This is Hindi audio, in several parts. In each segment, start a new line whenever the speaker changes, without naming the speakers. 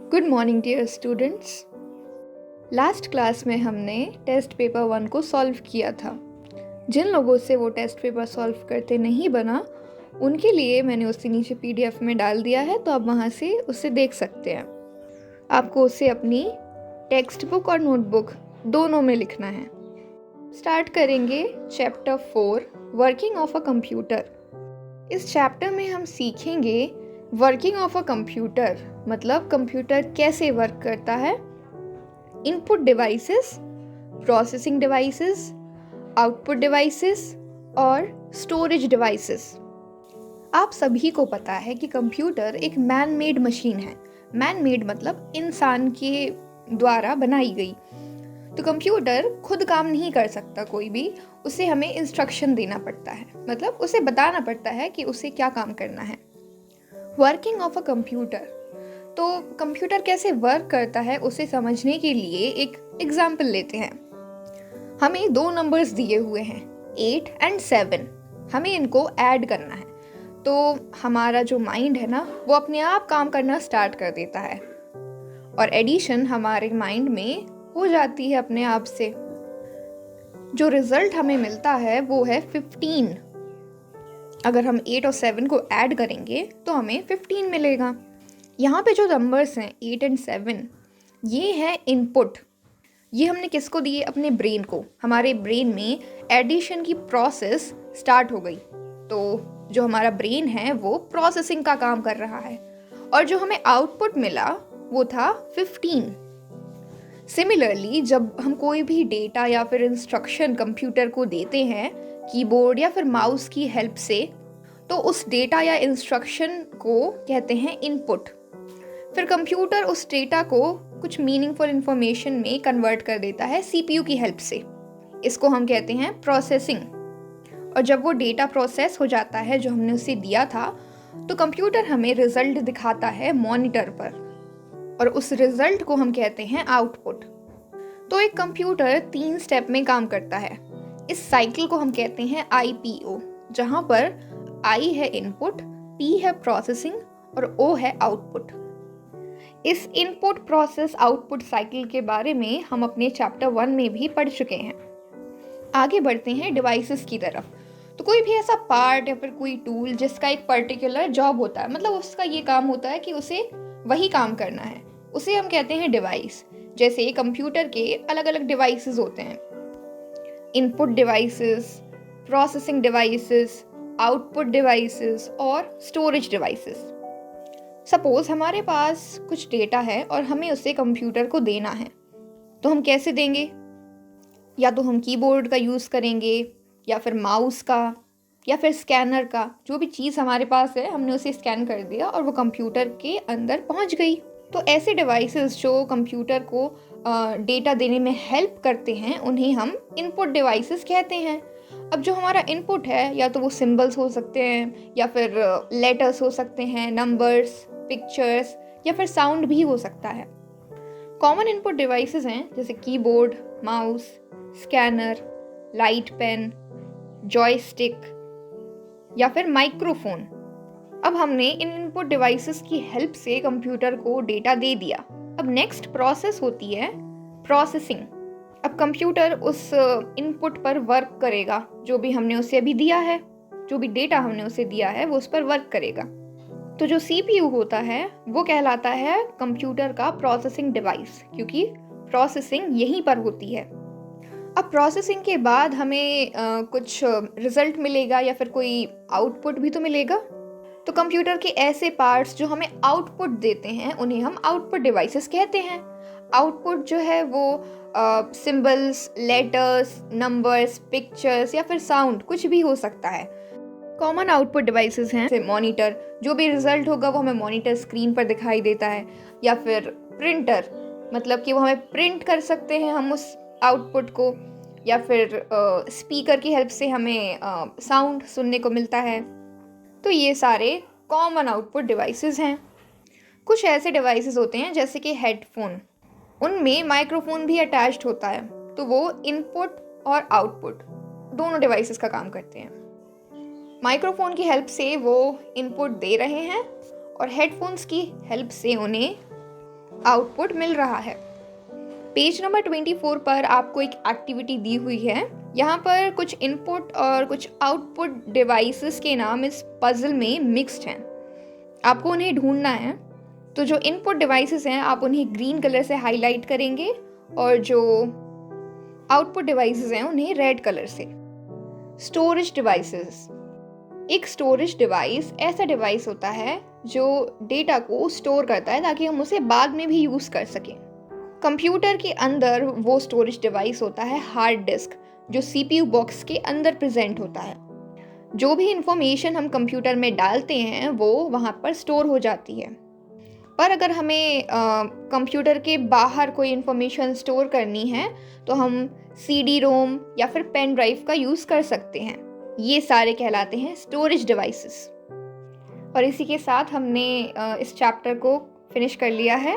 Good morning dear students. Last class में हमने टेस्ट पेपर 1 को सॉल्व किया था। जिन लोगों से वो टेस्ट पेपर सॉल्व करते नहीं बना उनके लिए मैंने उससे नीचे PDF में डाल दिया है, तो आप वहाँ से उसे देख सकते हैं। आपको उसे अपनी टेक्स्ट बुक और नोटबुक दोनों में लिखना है। स्टार्ट करेंगे chapter 4 working of a computer. इस चैप्टर में हम सीखेंगे वर्किंग ऑफ अ कंप्यूटर मतलब कंप्यूटर कैसे वर्क करता है, input devices, processing devices, output devices और स्टोरेज डिवाइसेस। आप सभी को पता है कि कंप्यूटर एक मैन मेड मशीन है। मैन मेड मतलब इंसान के द्वारा बनाई गई। तो कंप्यूटर खुद काम नहीं कर सकता कोई भी, उसे हमें इंस्ट्रक्शन देना पड़ता है, मतलब उसे बताना पड़ता है कि उसे क्या काम करना है। वर्किंग ऑफ अ कंप्यूटर, तो कंप्यूटर कैसे वर्क करता है उसे समझने के लिए एक एग्जाम्पल लेते हैं। हमें दो नंबर्स दिए हुए हैं 8 और 7, हमें इनको ऐड करना है। तो हमारा जो माइंड है ना वो अपने आप काम करना स्टार्ट कर देता है और एडिशन हमारे माइंड में हो जाती है अपने आप से। जो रिजल्ट हमें मिलता है वो है 15। अगर हम 8 और 7 को ऐड करेंगे तो हमें 15 मिलेगा। यहाँ पे जो नंबर्स हैं 8 और 7 ये है इनपुट। ये हमने किसको दिए? अपने ब्रेन को। हमारे ब्रेन में एडिशन की प्रोसेस स्टार्ट हो गई, तो जो हमारा ब्रेन है वो प्रोसेसिंग का काम कर रहा है और जो हमें आउटपुट मिला वो था 15। सिमिलरली जब हम कोई भी डेटा या फिर इंस्ट्रक्शन कंप्यूटर को देते हैं कीबोर्ड या फिर माउस की हेल्प से, तो उस डेटा या इंस्ट्रक्शन को कहते हैं इनपुट। फिर कंप्यूटर उस डेटा को कुछ मीनिंगफुल इंफॉर्मेशन में कन्वर्ट कर देता है CPU की हेल्प से। इसको हम कहते हैं प्रोसेसिंग। और जब वो डेटा प्रोसेस हो जाता है जो हमने उसे दिया था, तो कंप्यूटर हमें रिजल्ट दिखाता है मॉनिटर पर और उस रिजल्ट को हम कहते हैं आउटपुट। तो एक कंप्यूटर 3 स्टेप में काम करता है। इस साइकिल को हम कहते हैं IPO, जहाँ पर I है इनपुट, P है प्रोसेसिंग और O है आउटपुट। इस इनपुट प्रोसेस आउटपुट साइकिल के बारे में हम अपने चैप्टर 1 में भी पढ़ चुके हैं। आगे बढ़ते हैं डिवाइसेस की तरफ। तो कोई भी ऐसा पार्ट या फिर कोई टूल जिसका एक पर्टिकुलर जॉब होता है, मतलब उसका ये काम होता है कि उसे वही काम करना है, उसे हम कहते हैं डिवाइस। जैसे कंप्यूटर के अलग अलग डिवाइसेस होते हैं, input devices, processing devices, output devices और स्टोरेज डिवाइसेस। सपोज हमारे पास कुछ डेटा है और हमें उसे कंप्यूटर को देना है, तो हम कैसे देंगे? या तो हम कीबोर्ड का यूज़ करेंगे या फिर माउस का या फिर स्कैनर का। जो भी चीज़ हमारे पास है हमने उसे स्कैन कर दिया और वो कंप्यूटर के अंदर पहुंच गई। तो ऐसे डिवाइसेस जो कंप्यूटर को डेटा देने में हेल्प करते हैं उन्हें हम इनपुट डिवाइसेस कहते हैं। अब जो हमारा इनपुट है या तो वो सिंबल्स हो सकते हैं या फिर लेटर्स हो सकते हैं, नंबर्स, पिक्चर्स या फिर साउंड भी हो सकता है। कॉमन इनपुट डिवाइसेस हैं जैसे keyboard, mouse, scanner, light pen, joystick या फिर माइक्रोफोन। अब हमने इन इनपुट डिवाइसेस की हेल्प से कंप्यूटर को डेटा दे दिया। अब नेक्स्ट प्रोसेस होती है प्रोसेसिंग। अब कंप्यूटर उस इनपुट पर वर्क करेगा, जो भी हमने उसे अभी दिया है, जो भी डेटा हमने उसे दिया है वो उस पर वर्क करेगा। तो जो CPU होता है वो कहलाता है कंप्यूटर का प्रोसेसिंग डिवाइस, क्योंकि प्रोसेसिंग यहीं पर होती है। अब प्रोसेसिंग के बाद हमें कुछ रिजल्ट मिलेगा या फिर कोई आउटपुट भी तो मिलेगा। तो कंप्यूटर के ऐसे पार्ट्स जो हमें आउटपुट देते हैं उन्हें हम आउटपुट डिवाइसेस कहते हैं। आउटपुट जो है वो सिंबल्स, लेटर्स, नंबर्स, पिक्चर्स या फिर साउंड कुछ भी हो सकता है। कॉमन आउटपुट डिवाइसेस हैं जैसे मॉनिटर, जो भी रिजल्ट होगा वो हमें मॉनिटर स्क्रीन पर दिखाई देता है, या फिर प्रिंटर, मतलब कि वो हमें प्रिंट कर सकते हैं हम उस आउटपुट को, या फिर स्पीकर की हेल्प से हमें साउंड सुनने को मिलता है। तो ये सारे कॉमन आउटपुट डिवाइसेस हैं। कुछ ऐसे डिवाइसेस होते हैं जैसे कि हेडफोन, उनमें माइक्रोफोन भी अटैच्ड होता है, तो वो इनपुट और आउटपुट दोनों डिवाइसेस का काम करते हैं। माइक्रोफोन की हेल्प से वो इनपुट दे रहे हैं और हेडफोन्स की हेल्प से उन्हें आउटपुट मिल रहा है। पेज नंबर 24 पर आपको एक एक्टिविटी दी हुई है। यहाँ पर कुछ इनपुट और कुछ आउटपुट डिवाइसेस के नाम इस पजल में मिक्स्ड हैं। आपको उन्हें ढूंढना है। तो जो इनपुट डिवाइसेस हैं आप उन्हें ग्रीन कलर से हाईलाइट करेंगे और जो आउटपुट डिवाइसेस हैं उन्हें रेड कलर से। Storage devices. एक स्टोरेज डिवाइस ऐसा डिवाइस होता है जो डेटा को स्टोर करता है ताकि हम उसे बाद में भी यूज़ कर सकें। कंप्यूटर के अंदर वो स्टोरेज डिवाइस होता है हार्ड डिस्क, जो सीपीयू बॉक्स के अंदर प्रेजेंट होता है। जो भी इंफॉर्मेशन हम कंप्यूटर में डालते हैं वो वहाँ पर स्टोर हो जाती है। पर अगर हमें कंप्यूटर के बाहर कोई इंफॉर्मेशन स्टोर करनी है तो हम सीडी रोम या फिर पेन ड्राइव का यूज़ कर सकते हैं। ये सारे कहलाते हैं स्टोरेज डिवाइसेस। और इसी के साथ हमने इस चैप्टर को फिनिश कर लिया है।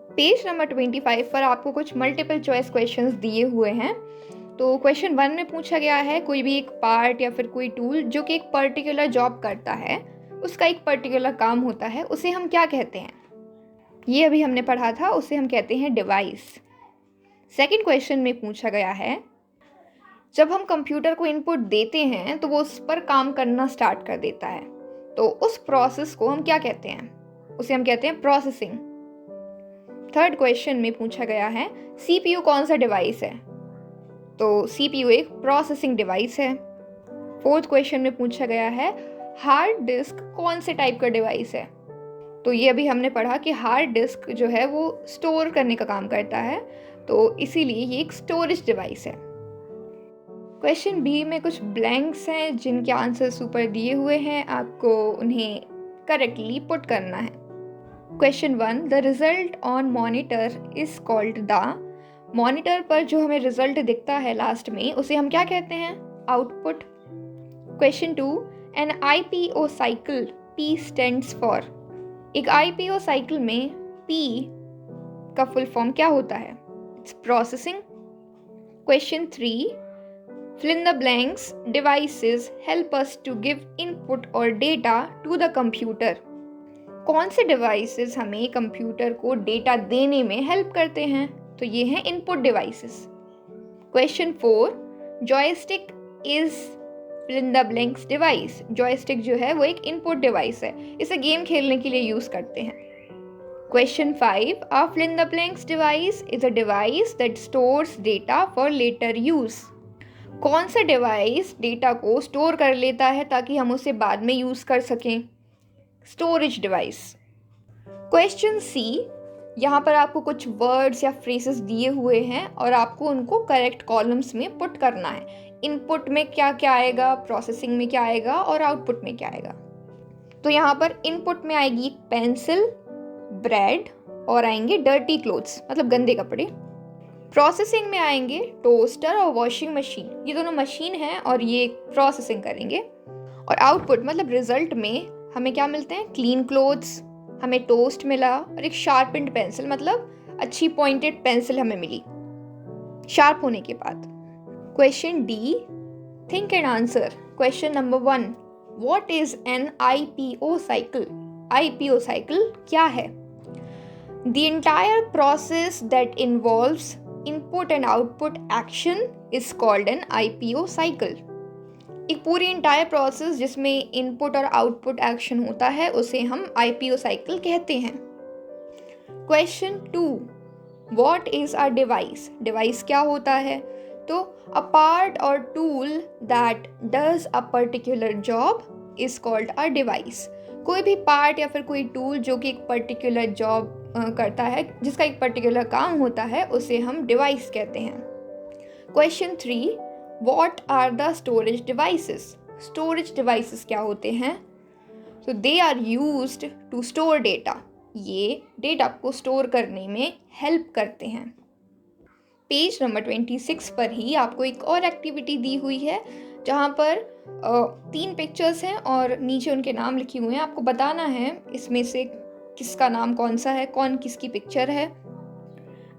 पेज नंबर 25 पर आपको कुछ मल्टीपल चॉइस क्वेश्चंस दिए हुए हैं। तो क्वेश्चन 1 में पूछा गया है कोई भी एक पार्ट या फिर कोई टूल जो कि एक पर्टिकुलर जॉब करता है, उसका एक पर्टिकुलर काम होता है, उसे हम क्या कहते हैं? ये अभी हमने पढ़ा था, उसे हम कहते हैं डिवाइस। सेकंड क्वेश्चन में पूछा गया है जब हम कंप्यूटर को इनपुट देते हैं तो वो उस पर काम करना स्टार्ट कर देता है, तो उस प्रोसेस को हम क्या कहते हैं? उसे हम कहते हैं प्रोसेसिंग। थर्ड क्वेश्चन में पूछा गया है सीपीयू कौन सा डिवाइस है? तो सीपीयू एक प्रोसेसिंग डिवाइस है। फोर्थ क्वेश्चन में पूछा गया है हार्ड डिस्क कौन से टाइप का डिवाइस है? तो ये अभी हमने पढ़ा कि हार्ड डिस्क जो है वो स्टोर करने का काम करता है, तो इसीलिए ये एक स्टोरेज डिवाइस है। क्वेश्चन बी में कुछ ब्लैंक्स हैं जिनके आंसर्स ऊपर दिए हुए हैं, आपको उन्हें करेक्टली पुट करना है। Question 1, the result on monitor is called the. Monitor पर जो हमें रिजल्ट दिखता है लास्ट में उसे हम क्या कहते हैं? Output. Question 2, N IPO cycle P stands for. एक आईपीओ साइकिल में पी का फुल फॉर्म क्या होता है? It's processing. Question 3, fill in the blanks, devices help us to give input or data to the computer. कौन से डिवाइसेस हमें कंप्यूटर को डेटा देने में हेल्प करते हैं? तो ये हैं input devices. Question 4, joystick is fill in the blanks device. Joystick जो है वो एक इनपुट डिवाइस है, इसे गेम खेलने के लिए यूज करते हैं। Question 5, a fill in the blanks device is a device that stores data for later use. कौन सा डिवाइस डेटा को स्टोर कर लेता है ताकि हम उसे बाद में यूज कर सकें? Storage device. क्वेश्चन सी, यहाँ पर आपको कुछ वर्ड्स या फ्रेजेस दिए हुए हैं और आपको उनको करेक्ट कॉलम्स में पुट करना है। इनपुट में क्या क्या आएगा, प्रोसेसिंग में क्या आएगा और आउटपुट में क्या आएगा। तो यहाँ पर इनपुट में आएगी पेंसिल, ब्रेड और आएंगे डर्टी क्लोथ्स, मतलब गंदे कपड़े। प्रोसेसिंग में आएंगे टोस्टर और वॉशिंग मशीन, ये दोनों मशीन हैं और ये प्रोसेसिंग करेंगे। और आउटपुट मतलब रिजल्ट में हमें क्या मिलते हैं? क्लीन क्लोथ्स, हमें टोस्ट मिला और एक शार्पेंड पेंसिल, मतलब अच्छी पॉइंटेड पेंसिल हमें मिली शार्प होने के बाद। Question D, think and answer. Question number 1, what is an IPO cycle? IPO cycle क्या है? The entire process that involves input and output action is called an IPO cycle. एक पूरी इंटायर प्रोसेस जिसमें इनपुट और आउटपुट एक्शन होता है उसे हम आईपीओ साइकिल कहते हैं। Question 2, what is a device? Device क्या होता है? तो अ पार्ट और tool that does a particular job is called a device. कोई भी पार्ट या फिर कोई टूल जो कि एक पर्टिकुलर जॉब करता है, जिसका एक पर्टिकुलर काम होता है, उसे हम डिवाइस कहते हैं। Question 3, what are the storage devices? Storage devices क्या होते हैं? तो they are used to store data. ये डेटा को स्टोर करने में हेल्प करते हैं। पेज नंबर 26 पर ही आपको एक और एक्टिविटी दी हुई है जहाँ पर 3 पिक्चर्स हैं और नीचे उनके नाम लिखे हुए हैं। आपको बताना है इसमें से किसका नाम कौन सा है, कौन किसकी पिक्चर है।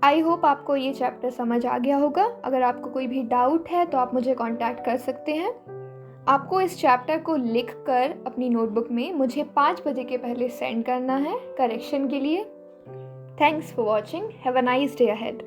आई होप आपको ये चैप्टर समझ आ गया होगा। अगर आपको कोई भी डाउट है तो आप मुझे कांटेक्ट कर सकते हैं। आपको इस चैप्टर को लिखकर अपनी नोटबुक में मुझे 5 बजे के पहले सेंड करना है करेक्शन के लिए। Thanks for watching. Have a nice day ahead.